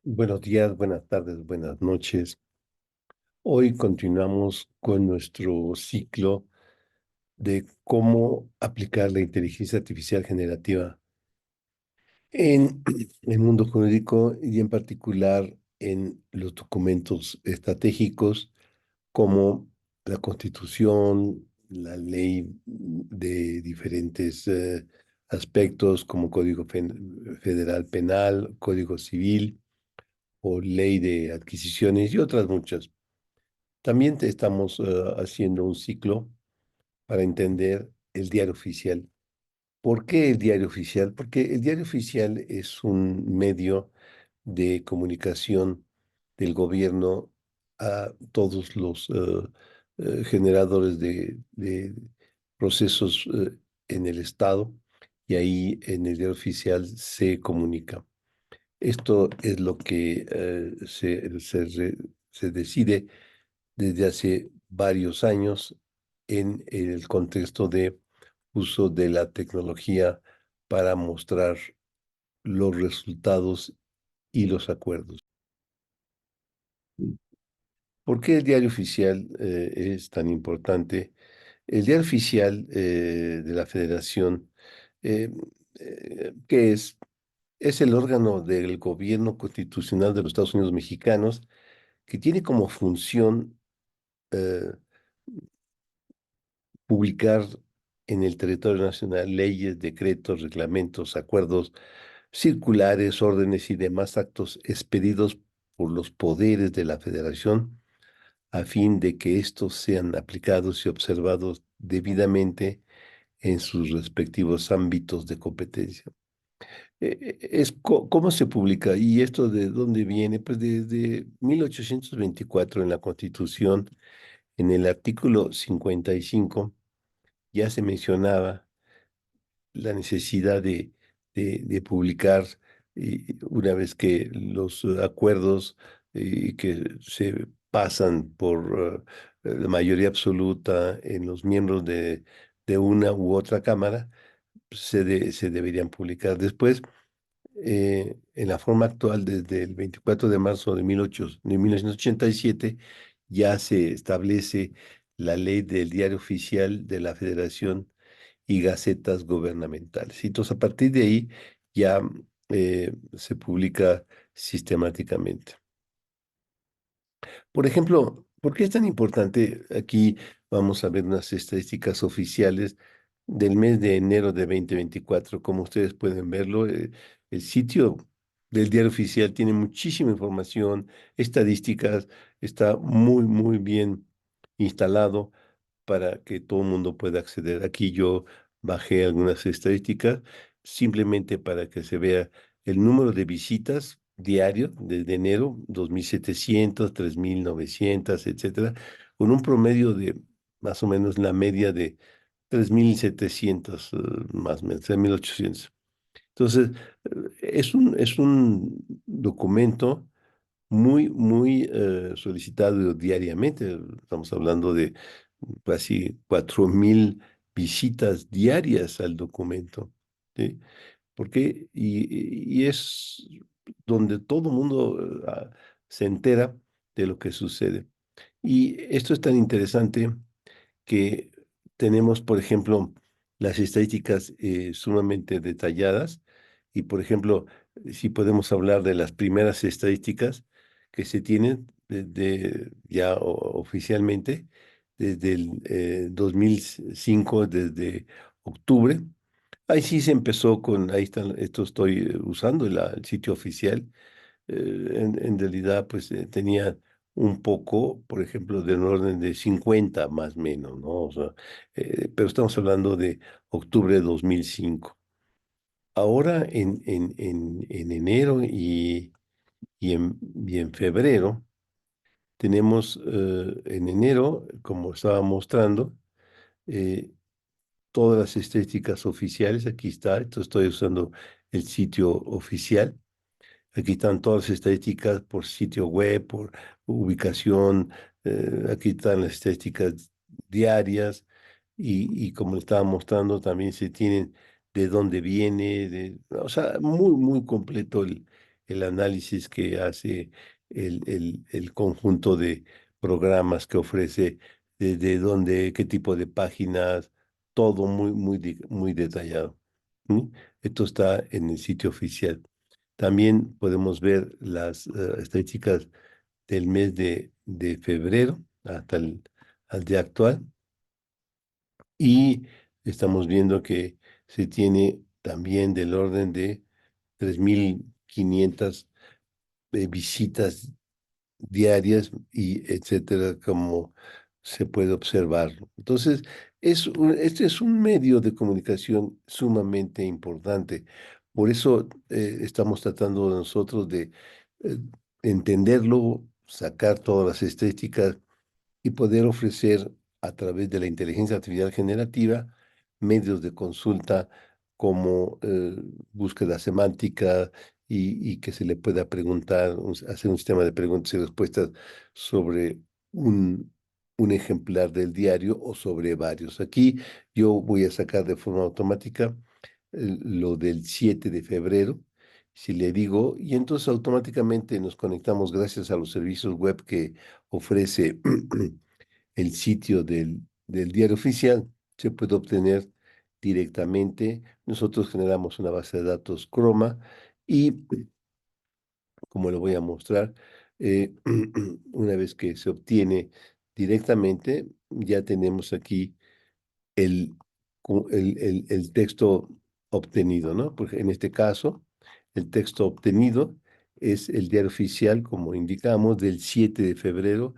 Buenos días, buenas tardes, buenas noches. Hoy continuamos con nuestro ciclo de cómo aplicar la inteligencia artificial generativa en el mundo jurídico y en particular en los documentos estratégicos como la Constitución, la ley de diferentes aspectos como Federal Penal, Código Civil o Ley de Adquisiciones y otras muchas. También te estamos haciendo un ciclo para entender el diario oficial. ¿Por qué el diario oficial? Porque el diario oficial es un medio de comunicación del gobierno a todos los generadores de procesos en el Estado y ahí en el diario oficial se comunica. Esto es lo que se decide desde hace varios años en el contexto de uso de la tecnología para mostrar los resultados y los acuerdos. ¿Por qué el diario oficial es tan importante? El diario oficial de la Federación, eh, que es el órgano del gobierno constitucional de los Estados Unidos mexicanos, que tiene como función eh, publicar en el territorio nacional leyes, decretos, reglamentos, acuerdos, circulares, órdenes y demás actos expedidos por los poderes de la Federación a fin de que estos sean aplicados y observados debidamente en sus respectivos ámbitos de competencia. ¿Cómo se publica? ¿Y esto de dónde viene? Pues desde 1824 en la Constitución, en el artículo 55 ya se mencionaba la necesidad de publicar una vez que los acuerdos que se pasan por la mayoría absoluta en los miembros de una u otra cámara, se deberían publicar. Después, en la forma actual, desde el 24 de marzo de 1987, ya se establece la ley del diario oficial de la Federación y gacetas gubernamentales. Y entonces a partir de ahí ya se publica sistemáticamente. Por ejemplo, ¿por qué es tan importante? Aquí vamos a ver unas estadísticas oficiales del mes de enero de 2024. Como ustedes pueden verlo, el sitio del diario oficial tiene muchísima información, estadísticas, está muy, muy bien instalado para que todo el mundo pueda acceder. Aquí yo bajé algunas estadísticas simplemente para que se vea el número de visitas diario desde enero, 2.700, 3.900, etcétera, con un promedio de más o menos la media de 3.700, más o menos, 3.800. Entonces, es un documento muy, muy solicitado diariamente. Estamos hablando de casi 4.000 visitas diarias al documento. ¿Sí? Porque, y es donde todo el mundo se entera de lo que sucede. Y esto es tan interesante que tenemos, por ejemplo, las estadísticas sumamente detalladas y, por ejemplo, si podemos hablar de las primeras estadísticas que se tienen ya oficialmente desde el 2005, desde octubre. Ahí sí se empezó con, ahí están, esto estoy usando el sitio oficial, en realidad, pues tenía un poco, por ejemplo, del orden de 50 más o menos, ¿no? O sea, pero estamos hablando de octubre de 2005. Ahora en enero y en febrero tenemos en enero, como estaba mostrando, eh, todas las estadísticas oficiales. Aquí está, esto estoy usando el sitio oficial. Aquí están todas las estadísticas por sitio web, por ubicación. Aquí están las estadísticas diarias y como le estaba mostrando, también se tienen de dónde viene, o sea, muy, muy completo el análisis que hace el conjunto de programas que ofrece, de dónde, qué tipo de páginas, todo muy detallado. ¿Sí? Esto está en el sitio oficial. También podemos ver las estadísticas del mes de febrero hasta al día actual, y estamos viendo que se tiene también del orden de 3.500 visitas diarias y etcétera, como se puede observar. Entonces, este es un medio de comunicación sumamente importante. Por eso estamos tratando nosotros de eh, entenderlo, sacar todas las estéticas y poder ofrecer a través de la inteligencia artificial generativa medios de consulta como búsqueda semántica, y que se le pueda preguntar, hacer un sistema de preguntas y respuestas sobre un, un ejemplar del diario o sobre varios. Aquí yo voy a sacar de forma automática lo del 7 de febrero. Si le digo, y entonces automáticamente nos conectamos gracias a los servicios web que ofrece el sitio del diario oficial, se puede obtener directamente. Nosotros generamos una base de datos Chroma y, como lo voy a mostrar, una vez que se obtiene directamente, ya tenemos aquí el, el texto obtenido, ¿no? Porque en este caso, el texto obtenido es el diario oficial, como indicamos, del 7 de febrero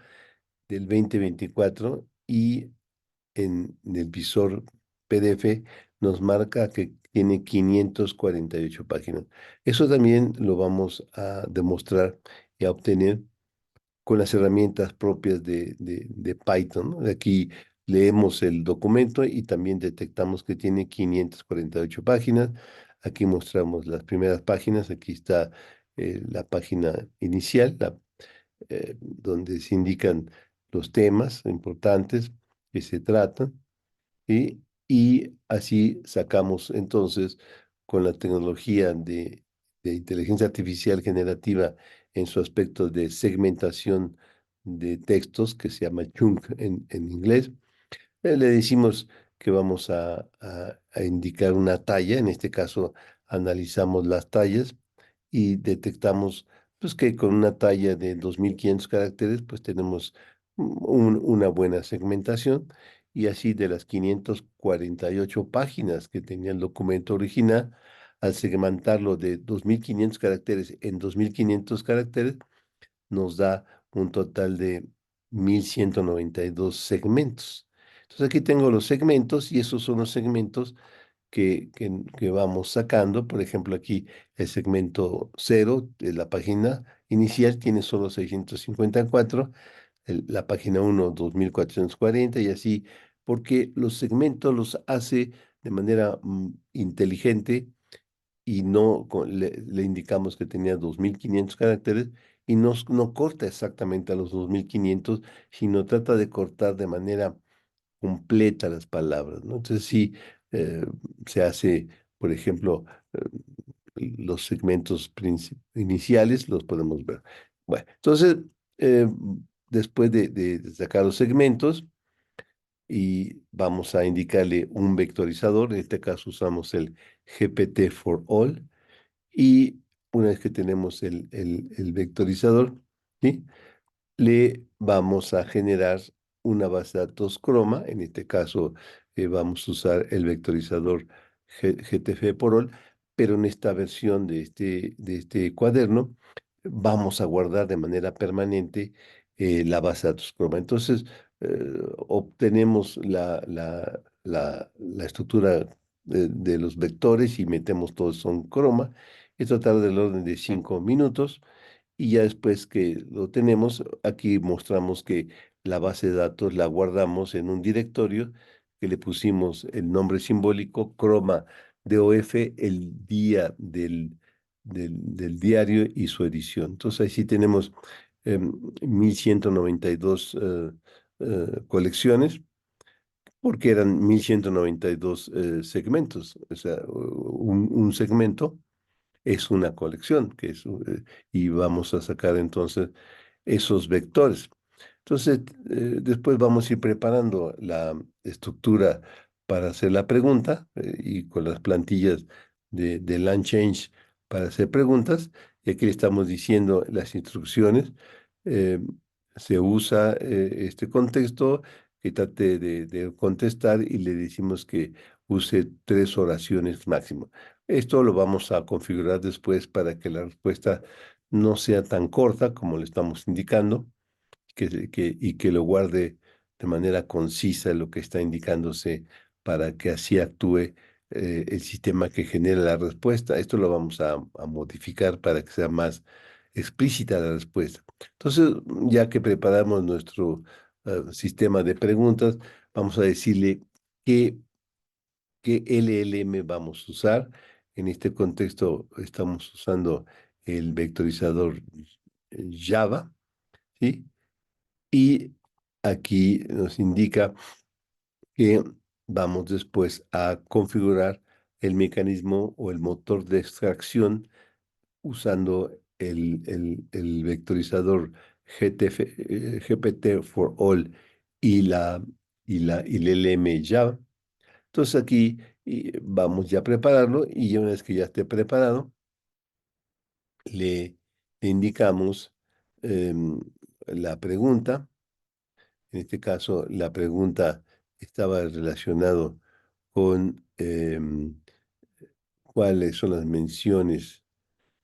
del 2024, y el visor PDF nos marca que tiene 548 páginas. Eso también lo vamos a demostrar y a obtener con las herramientas propias de Python, ¿no? De aquí leemos el documento y también detectamos que tiene 548 páginas. Aquí mostramos las primeras páginas. Aquí está la página inicial, donde se indican los temas importantes que se tratan, y así sacamos entonces, con la tecnología de inteligencia artificial generativa en su aspecto de segmentación de textos, que se llama chunk en inglés. Le decimos que vamos a indicar una talla. En este caso analizamos las tallas y detectamos, pues, que con una talla de 2.500 caracteres pues tenemos una buena segmentación, y así de las 548 páginas que tenía el documento original, al segmentarlo de 2.500 caracteres en 2.500 caracteres, nos da un total de 1.192 segmentos. Entonces aquí tengo los segmentos, y esos son los segmentos que vamos sacando. Por ejemplo, aquí el segmento cero de la página inicial tiene solo 654, la página uno 2.440, y así, porque los segmentos los hace de manera inteligente, y no le indicamos que tenía 2.500 caracteres, y no corta exactamente a los 2.500, sino trata de cortar de manera completa las palabras, ¿no? Entonces sí, eh, se hace, por ejemplo, los segmentos iniciales los podemos ver. Bueno, entonces, eh, después de sacar los segmentos, y vamos a indicarle un vectorizador. En este caso usamos el GPT for All, y una vez que tenemos el vectorizador, ¿sí? Le vamos a generar una base de datos Chroma. En este caso vamos a usar el vectorizador GTF por all, pero en esta versión de este cuaderno vamos a guardar de manera permanente la base de datos Chroma. Entonces, obtenemos la estructura de los vectores y metemos todos son Chroma. Esto tarda del orden de 5 minutos. Y ya después que lo tenemos, aquí mostramos que la base de datos la guardamos en un directorio que le pusimos el nombre simbólico Chroma DOF, el día del diario y su edición. Entonces ahí sí tenemos 1.192 colecciones, porque eran 1.192 segmentos. O sea, un segmento es una colección, y vamos a sacar entonces esos vectores. Entonces, después vamos a ir preparando la estructura para hacer la pregunta y con las plantillas de LangChain para hacer preguntas. Y aquí le estamos diciendo las instrucciones. eh, Se usa este contexto que trate de contestar y le decimos que use 3 oraciones máximo. Esto lo vamos a configurar después para que la respuesta no sea tan corta como le estamos indicando y que lo guarde de manera concisa lo que está indicándose para que así actúe el sistema que genera la respuesta. Esto lo vamos a modificar para que sea más explícita la respuesta. Entonces, ya que preparamos nuestro sistema de preguntas, vamos a decirle qué, qué LLM vamos a usar. En este contexto estamos usando el vectorizador Java, ¿sí? Y aquí nos indica que vamos después a configurar el mecanismo o el motor de extracción usando el vectorizador GPT for All y y el LM Java. Entonces aquí vamos ya a prepararlo y una vez que ya esté preparado, le, le indicamos la pregunta. En este caso, la pregunta estaba relacionado con cuáles son las menciones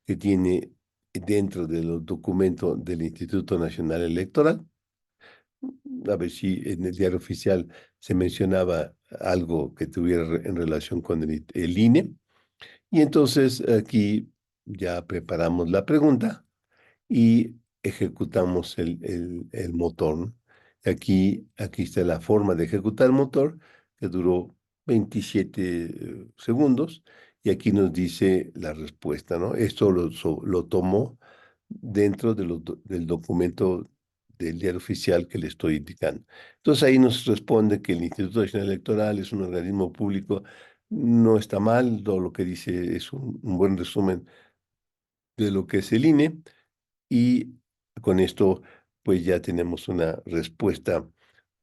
que tiene dentro de los documentos del Instituto Nacional Electoral. A ver si en el diario oficial se mencionaba algo que tuviera en relación con el INE. Y entonces aquí ya preparamos la pregunta y ejecutamos el motor, ¿no? Aquí está la forma de ejecutar el motor, que duró 27 segundos, y aquí nos dice la respuesta, ¿no? Esto lo tomó dentro del documento del diario oficial que le estoy indicando. Entonces ahí nos responde que el Instituto Nacional Electoral es un organismo público, no está mal, todo lo que dice es un buen resumen de lo que es el INE. Y con esto, pues ya tenemos una respuesta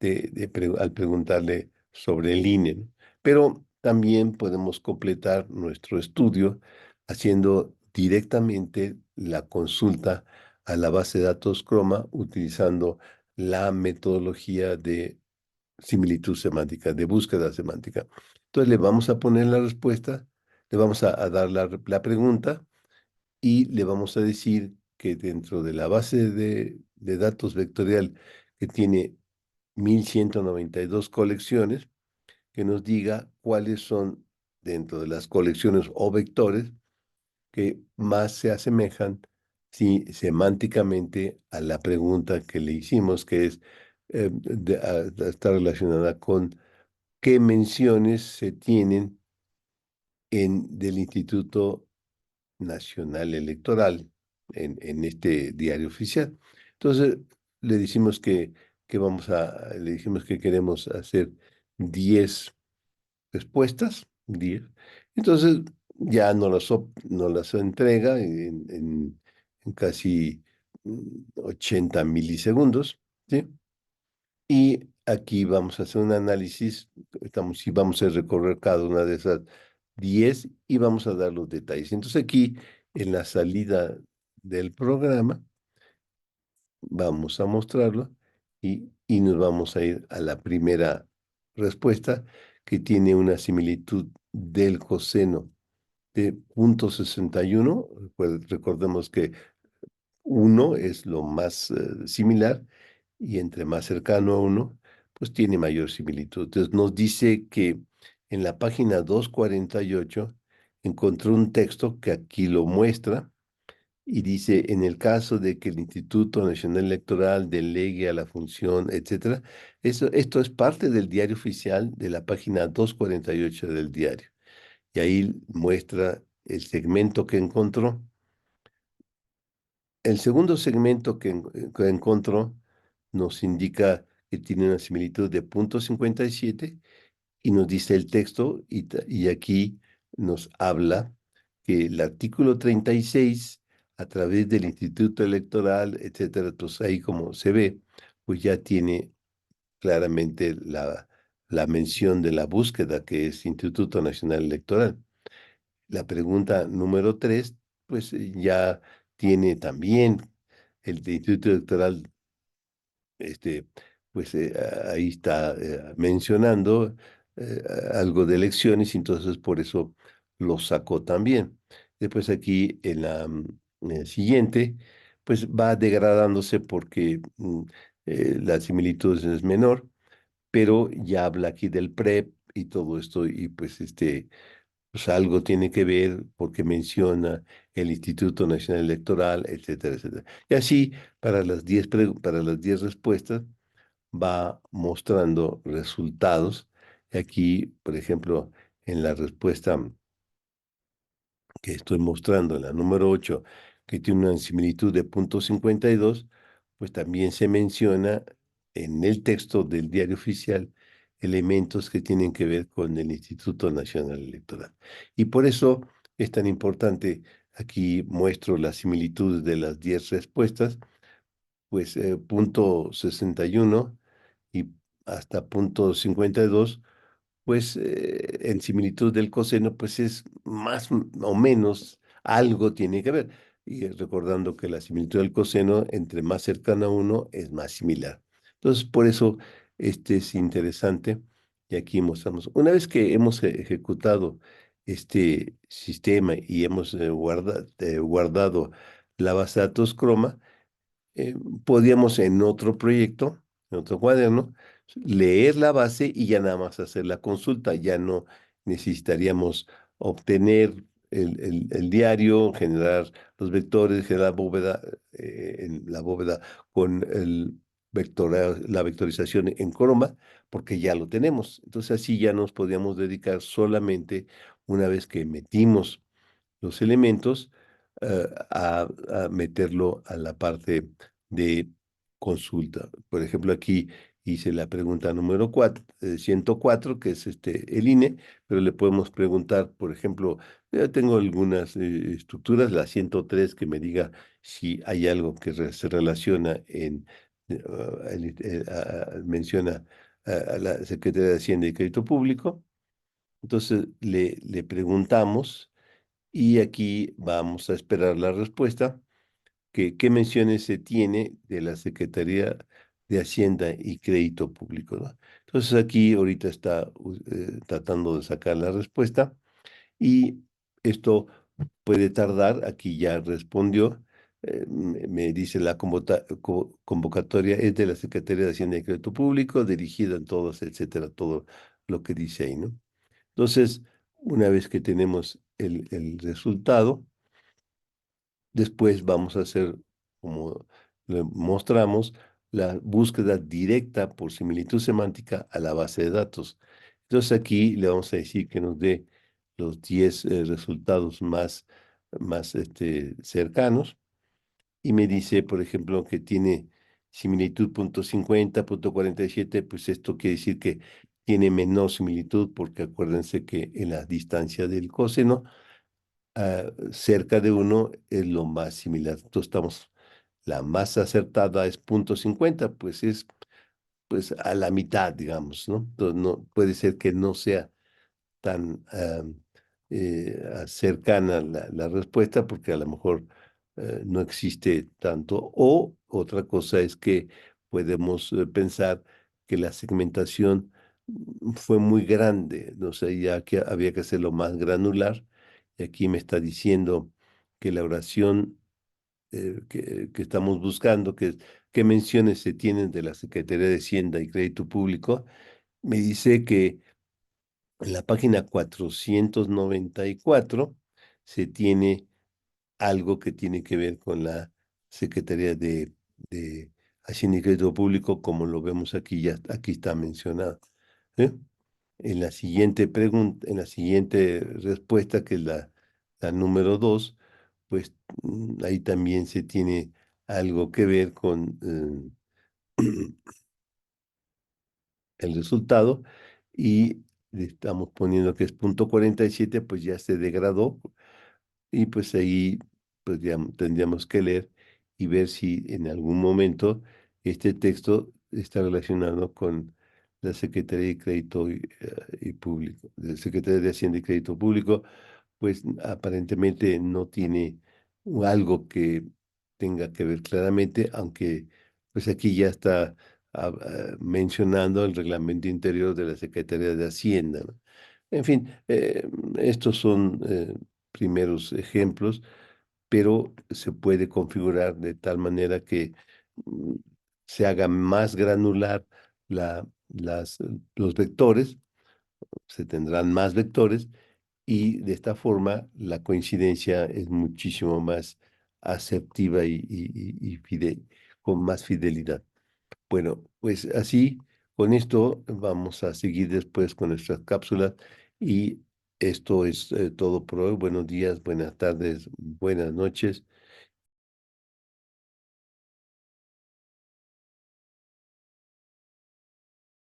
al preguntarle sobre el INE, ¿no? Pero también podemos completar nuestro estudio haciendo directamente la consulta a la base de datos Chroma utilizando la metodología de similitud semántica, de búsqueda semántica. Entonces le vamos a poner la respuesta, le vamos a dar la pregunta y le vamos a decir que dentro de la base de datos vectorial que tiene 1192 colecciones, que nos diga cuáles son dentro de las colecciones o vectores que más se asemejan semánticamente a la pregunta que le hicimos, que es está relacionada con qué menciones se tienen del Instituto Nacional Electoral en este diario oficial. Entonces, le decimos le dijimos que queremos hacer 10 respuestas, 10. Entonces, ya nos las entrega en casi 80 milisegundos, ¿sí? Y aquí vamos a hacer un análisis, y vamos a recorrer cada una de esas 10 y vamos a dar los detalles. Entonces aquí, en la salida del programa, vamos a mostrarlo y nos vamos a ir a la primera respuesta que tiene una similitud del coseno de 0,61. Recordemos que uno es lo más similar y entre más cercano a uno, pues tiene mayor similitud. Entonces nos dice que en la página 248 encontró un texto que aquí lo muestra y dice, en el caso de que el Instituto Nacional Electoral delegue a la función, etcétera, esto es parte del diario oficial de la página 248 del diario. Y ahí muestra el segmento que encontró. El segundo segmento que encontró nos indica que tiene una similitud de 0,57 y nos dice el texto y aquí nos habla que el artículo 36, a través del Instituto Electoral, etcétera, entonces ahí como se ve, pues ya tiene claramente la mención de la búsqueda, que es Instituto Nacional Electoral. La pregunta número 3, pues ya tiene también el Instituto Electoral, este, pues ahí está mencionando algo de elecciones, y entonces por eso lo sacó también. Después aquí en la siguiente, pues va degradándose porque la similitud es menor, pero ya habla aquí del PREP y todo esto, y pues pues algo tiene que ver porque menciona el Instituto Nacional Electoral, etcétera, etcétera. Y así, para las 10 respuestas, va mostrando resultados. Y aquí, por ejemplo, en la respuesta que estoy mostrando, en la número 8, que tiene una similitud de 0,52, pues también se menciona en el texto del diario oficial elementos que tienen que ver con el Instituto Nacional Electoral. Y por eso es tan importante, aquí muestro las similitudes de las 10 respuestas, pues 0,61 y hasta 0,52, pues en similitud del coseno, pues es más o menos algo tiene que ver. Y recordando que la similitud del coseno, entre más cercana a uno, es más similar. Entonces, por eso este es interesante. Y aquí mostramos, una vez que hemos ejecutado este sistema y hemos guardado la base de datos Chroma, podíamos en otro proyecto, en otro cuaderno, leer la base y ya nada más hacer la consulta. Ya no necesitaríamos obtener el diario, generar los vectores, generar bóveda, en la bóveda con la vectorización en Chroma, porque ya lo tenemos. Entonces así ya nos podíamos dedicar solamente, una vez que metimos los elementos, a meterlo a la parte de consulta. Por ejemplo, aquí hice la pregunta número 104, que es el INE, pero le podemos preguntar, por ejemplo, tengo algunas estructuras, la 103, que me diga si hay algo que se relaciona menciona a la Secretaría de Hacienda y Crédito Público. Entonces le preguntamos, y aquí vamos a esperar la respuesta, que qué menciones se tiene de la Secretaría de Hacienda y Crédito Público, ¿no? Entonces aquí ahorita está tratando de sacar la respuesta, y esto puede tardar. Aquí ya respondió. Me dice la convocatoria es de la Secretaría de Hacienda y Crédito Público, dirigida a todos, etcétera, todo lo que dice ahí, ¿no? Entonces, una vez que tenemos el resultado, después vamos a hacer, como le mostramos, la búsqueda directa por similitud semántica a la base de datos. Entonces aquí le vamos a decir que nos dé los 10 resultados más cercanos, y me dice, por ejemplo, que tiene similitud 0,50, 0,47, pues esto quiere decir que tiene menor similitud, porque acuérdense que en la distancia del coseno, cerca de uno es lo más similar. Entonces la más acertada es 0,50, pues es pues a la mitad, digamos, ¿no? Entonces no puede ser que no sea tan cercana la respuesta, porque a lo mejor no existe tanto. O otra cosa es que podemos pensar que la segmentación fue muy grande, no sé, ya que había que hacerlo más granular. Y aquí me está diciendo que la oración que estamos buscando, qué menciones se tienen de la Secretaría de Hacienda y Crédito Público, me dice que en la página 494 se tiene algo que tiene que ver con la Secretaría de Hacienda y Crédito Público, como lo vemos aquí, ya aquí está mencionado. ¿Eh? En la siguiente pregunta, en la siguiente respuesta, que es la número 2, pues ahí también se tiene algo que ver con el resultado, y le estamos poniendo que es 0,47, pues ya se degradó, y pues ahí pues ya tendríamos que leer y ver si en algún momento este texto está relacionado con la Secretaría de Crédito y Público, la Secretaría de Hacienda y Crédito Público, pues aparentemente no tiene algo que tenga que ver claramente, aunque pues aquí ya está mencionando el reglamento interior de la Secretaría de Hacienda, ¿no? En fin, estos son primeros ejemplos, pero se puede configurar de tal manera que mm, se haga más granular los vectores, se tendrán más vectores y de esta forma la coincidencia es muchísimo más asertiva con más fidelidad. Bueno, pues así, con esto vamos a seguir después con nuestras cápsulas y esto es todo por hoy. Buenos días, buenas tardes, buenas noches.